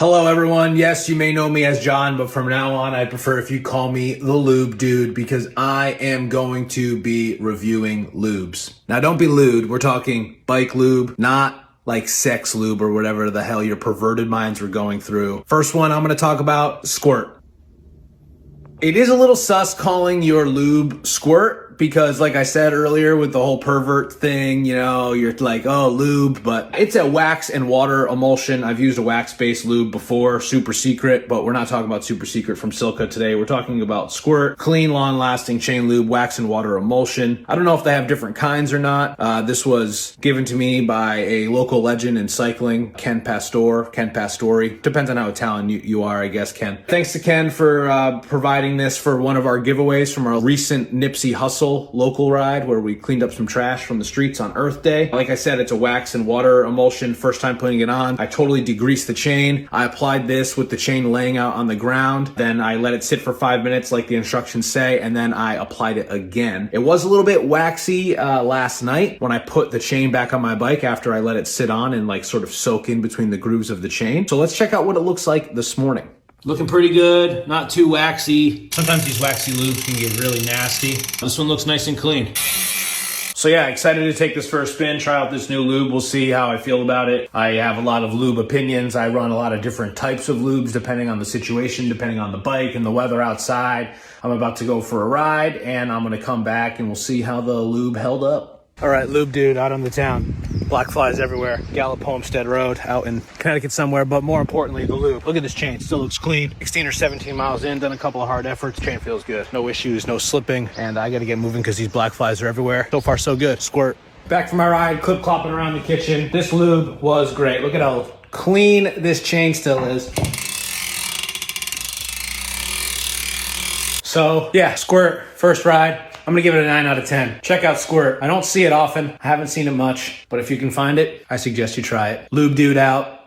Hello everyone, yes, you may know me as John, but from now on I prefer if you call me the Lube Dude because I am going to be reviewing lubes. Now don't be lewd, we're talking bike lube, not like sex lube or whatever the hell your perverted minds were going through. First one I'm going to talk about, Squirt. It is a little sus calling your lube Squirt because like I said earlier with the whole pervert thing, you know, you're like, oh, lube, but it's a wax and water emulsion. I've used a wax-based lube before, super secret, but we're not talking about super secret from Silica today. We're talking about Squirt, clean, long-lasting chain lube, wax and water emulsion. I don't know if they have different kinds or not. This was given to me by a local legend in cycling, Ken Pastori. Depends on how Italian you are, I guess, Ken. Thanks to Ken for providing this for one of our giveaways from our recent Nipsey Hussle local ride where we cleaned up some trash from the streets on Earth Day. Like I said, it's a wax and water emulsion. First time putting it on, I totally degreased the chain. I applied this with the chain laying out on the ground. Then I let it sit for 5 minutes like the instructions say, and then I applied it again. It was a little bit waxy last night when I put the chain back on my bike after I let it sit on and like sort of soak in between the grooves of the chain. So let's check out what it looks like this morning. Looking pretty good, not too waxy. Sometimes these waxy lubes can get really nasty. This one looks nice and clean. So yeah, excited to take this for a spin, try out this new lube. We'll see how I feel about it. I have a lot of lube opinions. I run a lot of different types of lubes depending on the situation, depending on the bike and the weather outside. I'm about to go for a ride and I'm gonna come back and we'll see how the lube held up. All right, Lube Dude out on the town. Black flies everywhere. Gallup Homestead Road out in Connecticut somewhere, but more importantly, the lube. Look at this chain, still looks clean. 16 or 17 miles in, done a couple of hard efforts. Chain feels good. No issues, no slipping, and I gotta get moving because these black flies are everywhere. So far, so good. Squirt. Back from my ride, clip clopping around the kitchen. This lube was great. Look at how clean this chain still is. So yeah, Squirt, first ride. I'm gonna give it a 9 out of 10. Check out Squirt. I don't see it often. I haven't seen it much, but if you can find it, I suggest you try it. Lube Dude out.